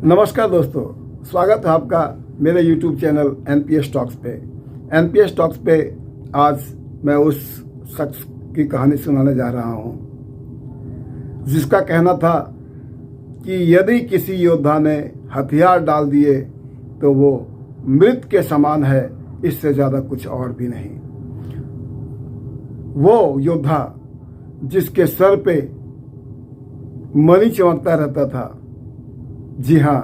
नमस्कार दोस्तों, स्वागत है आपका मेरे YouTube चैनल NPS टॉक्स पे। NPS टॉक्स पे आज मैं उस शख्स की कहानी सुनाने जा रहा हूँ जिसका कहना था कि यदि किसी योद्धा ने हथियार डाल दिए तो वो मृत के समान है, इससे ज़्यादा कुछ और भी नहीं। वो योद्धा जिसके सर पे मणि चमकता रहता था, जी हाँ,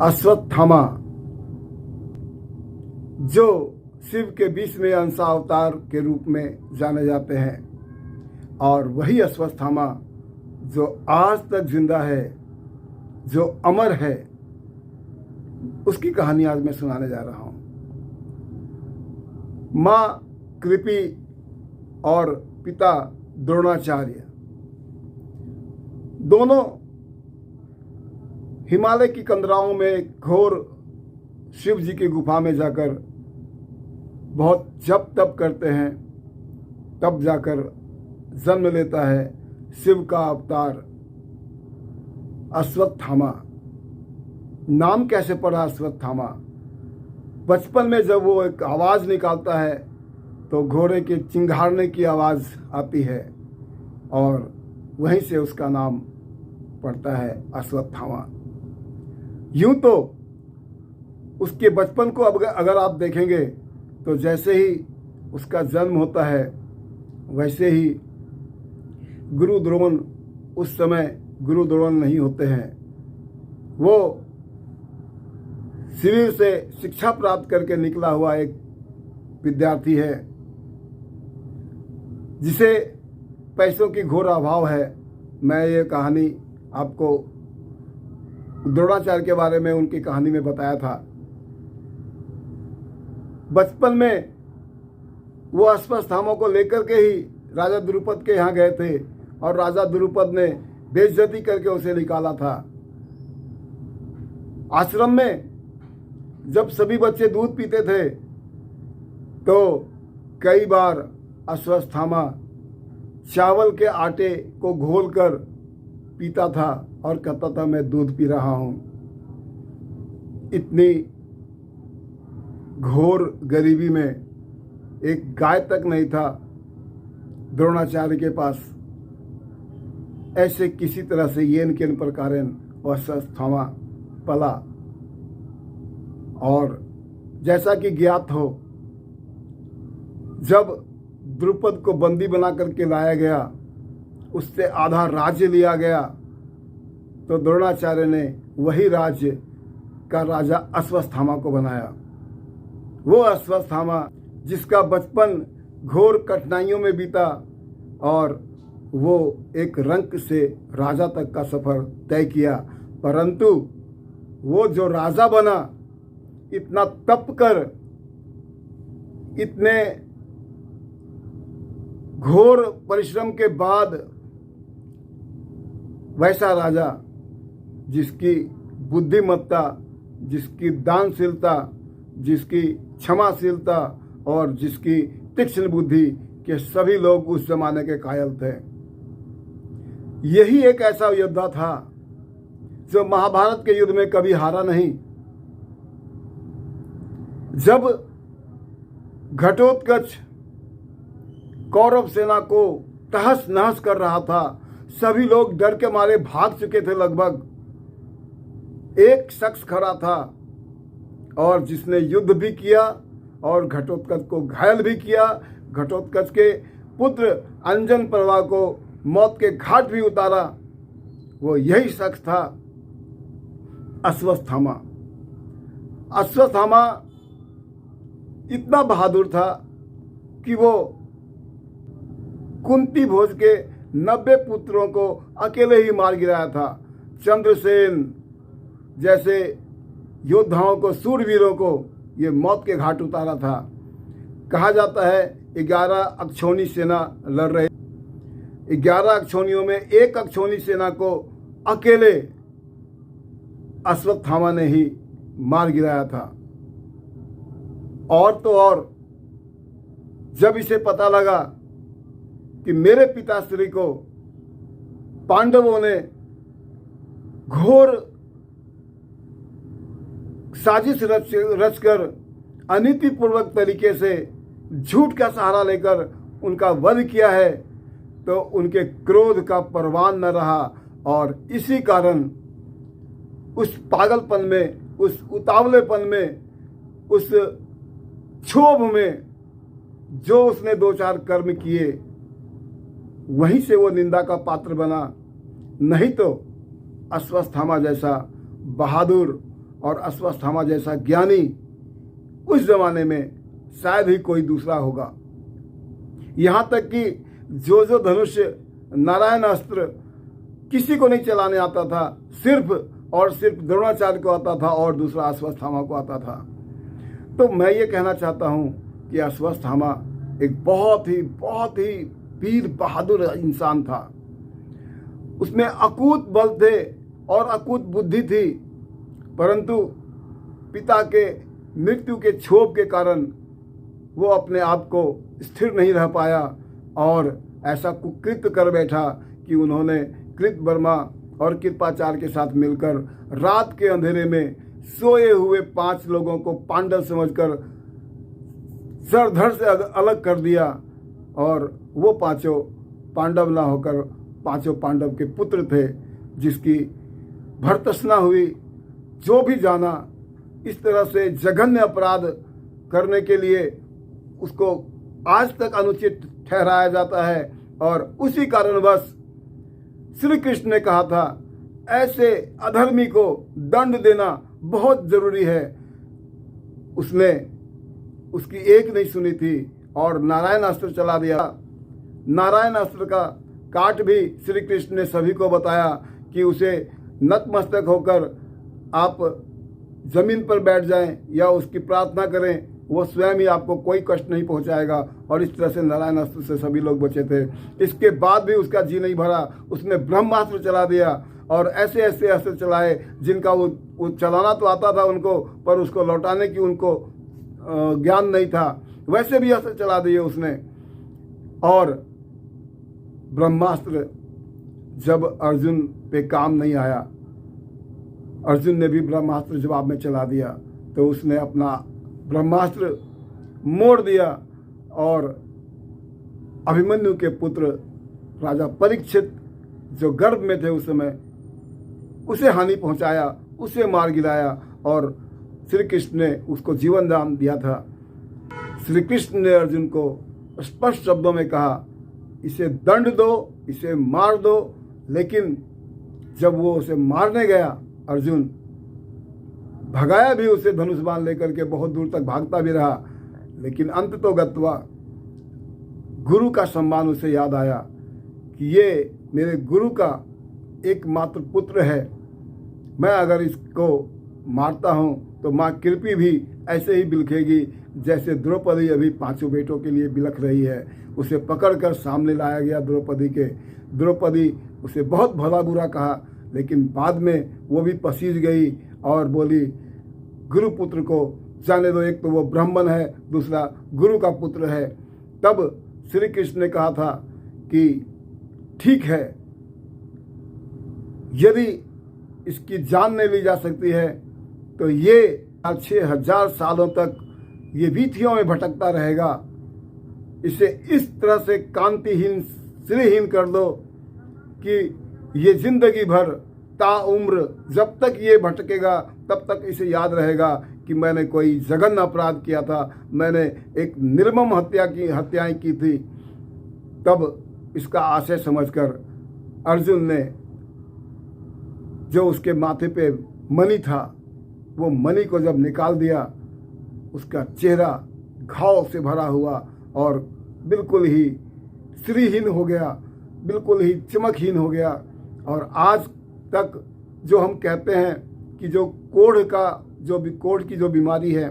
अश्वत्थामा, जो शिव के 20वें अंशावतार के रूप में जाने जाते हैं, और वही अश्वत्थामा जो आज तक जिंदा है, जो अमर है, उसकी कहानी आज मैं सुनाने जा रहा हूँ। माँ कृपि और पिता द्रोणाचार्य दोनों हिमालय की कंदराओं में घोर शिव जी की गुफा में जाकर बहुत जप तप करते हैं, तब जाकर जन्म लेता है शिव का अवतार अश्वत्थामा। नाम कैसे पड़ा अश्वत्थामा? बचपन में जब वो एक आवाज़ निकालता है तो घोड़े के चिंघाड़ने की आवाज़ आती है और वहीं से उसका नाम पड़ता है अश्वत्थामा। यूं तो उसके बचपन को अब अगर आप देखेंगे तो जैसे ही उसका जन्म होता है वैसे ही गुरु द्रोण, उस समय गुरु द्रोण नहीं होते हैं, वो शिविर से शिक्षा प्राप्त करके निकला हुआ एक विद्यार्थी है जिसे पैसों की घोर अभाव है। मैं ये कहानी आपको द्रोणाचार्य के बारे में उनकी कहानी में बताया था। बचपन में वो अश्वत्थामा को लेकर के ही राजा द्रुपद के यहाँ गए थे और राजा द्रुपद ने बेइज्जती करके उसे निकाला था। आश्रम में जब सभी बच्चे दूध पीते थे तो कई बार अश्वत्थामा चावल के आटे को घोलकर पीता था और कहता था मैं दूध पी रहा हूँ। इतनी घोर गरीबी में एक गाय तक नहीं था द्रोणाचार्य के पास। ऐसे किसी तरह से येन केन प्रकारेण अश्वत्थामा पला, और जैसा कि ज्ञात हो, जब द्रुपद को बंदी बना करके लाया गया, उससे आधा राज्य लिया गया, तो द्रोणाचार्य ने वही राज्य का राजा अश्वत्थामा को बनाया। वो अश्वत्थामा जिसका बचपन घोर कठिनाइयों में बीता और वो एक रंक से राजा तक का सफर तय किया, परंतु वो जो राजा बना, इतना तप कर, इतने घोर परिश्रम के बाद वैसा राजा जिसकी बुद्धिमत्ता, जिसकी दानशीलता, जिसकी क्षमाशीलता और जिसकी तीक्ष्ण बुद्धि के सभी लोग उस जमाने के कायल थे। यही एक ऐसा योद्धा था जो महाभारत के युद्ध में कभी हारा नहीं। जब घटोत्कच कौरव सेना को तहस नहस कर रहा था, सभी लोग डर के मारे भाग चुके थे। लगभग एक शख्स खड़ा था और जिसने युद्ध भी किया और घटोत्कच को घायल भी किया। घटोत्कच के पुत्र अंजन प्रभा को मौत के घाट भी उतारा। वो यही शख्स था अश्वत्थामा। अश्वत्थामा इतना बहादुर था कि वो कुंती भोज के 90 पुत्रों को अकेले ही मार गिराया था। चंद्रसेन जैसे योद्धाओं को, सूरवीरों को ये मौत के घाट उतारा था। कहा जाता है 11 अक्षौणी सेना लड़ रहे, 11 अक्षौणियों में एक अक्षौणी सेना को अकेले अश्वत्थामा ने ही मार गिराया था। और तो और जब इसे पता लगा कि मेरे पिताश्री को पांडवों ने घोर साजिश रचकर अनीतिपूर्वक तरीके से झूठ का सहारा लेकर उनका वध किया है, तो उनके क्रोध का परवान न रहा और इसी कारण उस पागलपन में, उस उतावलेपन में, उस क्षोभ में जो उसने 2-4 कर्म किए, वहीं से वो निंदा का पात्र बना। नहीं तो अश्वत्थामा जैसा बहादुर और अश्वत्थामा जैसा ज्ञानी उस जमाने में शायद ही कोई दूसरा होगा। यहाँ तक कि जो धनुष, नारायण अस्त्र किसी को नहीं चलाने आता था, सिर्फ और सिर्फ द्रोणाचार्य को आता था और दूसरा अश्वत्थामा को आता था। तो मैं ये कहना चाहता हूँ कि अश्वत्थामा एक बहुत ही वीर बहादुर इंसान था। उसमें अकूत बल थे और अकूत बुद्धि थी, परंतु पिता के मृत्यु के क्षोभ के कारण वो अपने आप को स्थिर नहीं रह पाया और ऐसा कुकृत्य कर बैठा कि उन्होंने कृतवर्मा और कृपाचार्य के साथ मिलकर रात के अंधेरे में सोए हुए 5 लोगों को पांडव समझकर सर धड़ से अलग कर दिया और वो 5 पांडव ना होकर 5 पांडव के पुत्र थे, जिसकी भर्त्सना हुई। जो भी जाना इस तरह से जघन्य अपराध करने के लिए उसको आज तक अनुचित ठहराया जाता है और उसी कारणवश श्री कृष्ण ने कहा था ऐसे अधर्मी को दंड देना बहुत जरूरी है। उसने उसकी एक नहीं सुनी थी और नारायण अस्त्र चला दिया। नारायण अस्त्र का काट भी श्री कृष्ण ने सभी को बताया कि उसे नतमस्तक होकर आप जमीन पर बैठ जाएं या उसकी प्रार्थना करें, वो स्वयं ही आपको कोई कष्ट नहीं पहुंचाएगा। और इस तरह से नारायण अस्त्र से सभी लोग बचे थे। इसके बाद भी उसका जी नहीं भरा, उसने ब्रह्मास्त्र चला दिया और ऐसे ऐसे अस्त्र चलाए जिनका वो चलाना तो आता था उनको, पर उसको लौटाने की उनको ज्ञान नहीं था। वैसे भी अस्त्र चला दिए उसने। और ब्रह्मास्त्र जब अर्जुन पे काम नहीं आया, अर्जुन ने भी ब्रह्मास्त्र जवाब में चला दिया, तो उसने अपना ब्रह्मास्त्र मोड़ दिया और अभिमन्यु के पुत्र राजा परीक्षित जो गर्भ में थे उस समय, उसे हानि पहुंचाया, उसे मार गिराया और श्री कृष्ण ने उसको जीवन दान दिया था। श्री कृष्ण ने अर्जुन को स्पष्ट शब्दों में कहा इसे दंड दो, इसे मार दो। लेकिन जब वो उसे मारने गया, अर्जुन भगाया भी उसे धनुष बाण लेकर के, बहुत दूर तक भागता भी रहा, लेकिन अंत तो गत्वा गुरु का सम्मान उसे याद आया कि ये मेरे गुरु का एकमात्र पुत्र है। मैं अगर इसको मारता हूँ तो माँ कृपी भी ऐसे ही बिलखेगी जैसे द्रौपदी अभी 5 बेटों के लिए बिलख रही है। उसे पकड़कर सामने लाया गया द्रौपदी के। द्रौपदी उसे बहुत भला बुरा कहा, लेकिन बाद में वो भी पसीज गई और बोली गुरुपुत्र को जाने दो, एक तो वो ब्राह्मण है, दूसरा गुरु का पुत्र है। तब श्री कृष्ण ने कहा था कि ठीक है, यदि इसकी जान नहीं ली जा सकती है तो ये 6000 सालों तक ये वीथियों में भटकता रहेगा। इसे इस तरह से कांतिहीन, श्रीहीन कर दो कि ये जिंदगी भर ताउम्र जब तक ये भटकेगा तब तक इसे याद रहेगा कि मैंने कोई जघन्य अपराध किया था, मैंने एक निर्मम हत्याएं की थी। तब इसका आशय समझकर अर्जुन ने जो उसके माथे पे मणि था, वो मणि को जब निकाल दिया, उसका चेहरा घाव से भरा हुआ और बिल्कुल ही श्रीहीन हो गया, बिल्कुल ही चमकहीन हो गया। और आज तक जो हम कहते हैं कि जो कोढ़ की जो बीमारी है,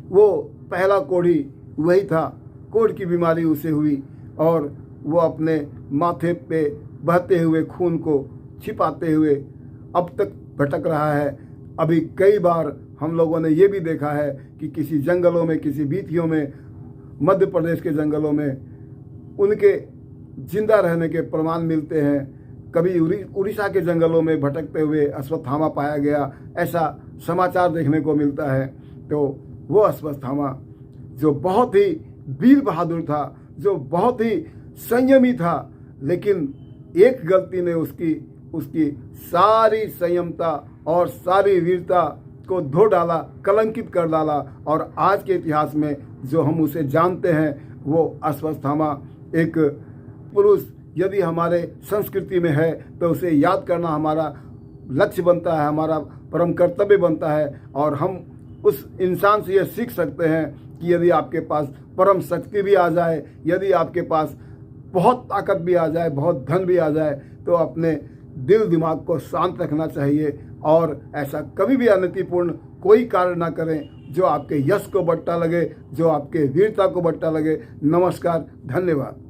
वो पहला कोढ़ी वही था। कोढ़ की बीमारी उसे हुई और वो अपने माथे पे बहते हुए खून को छिपाते हुए अब तक भटक रहा है। अभी कई बार हम लोगों ने ये भी देखा है कि किसी जंगलों में, किसी वीथियों में, मध्य प्रदेश के जंगलों में उनके जिंदा रहने के प्रमाण मिलते हैं। कभी उड़ीसा के जंगलों में भटकते हुए अश्वत्थामा पाया गया, ऐसा समाचार देखने को मिलता है। तो वो अश्वत्थामा जो बहुत ही वीर बहादुर था, जो बहुत ही संयमी था, लेकिन एक गलती ने उसकी सारी संयमता और सारी वीरता को धो डाला, कलंकित कर डाला। और आज के इतिहास में जो हम उसे जानते हैं वो अश्वत्थामा एक पुरुष यदि हमारे संस्कृति में है तो उसे याद करना हमारा लक्ष्य बनता है, हमारा परम कर्तव्य बनता है। और हम उस इंसान से यह सीख सकते हैं कि यदि आपके पास परम शक्ति भी आ जाए, यदि आपके पास बहुत ताकत भी आ जाए, बहुत धन भी आ जाए, तो अपने दिल दिमाग को शांत रखना चाहिए और ऐसा कभी भी अनैतिकपूर्ण कोई कार्य ना करें जो आपके यश को बट्टा लगे, जो आपके वीरता को बट्टा लगे। नमस्कार, धन्यवाद।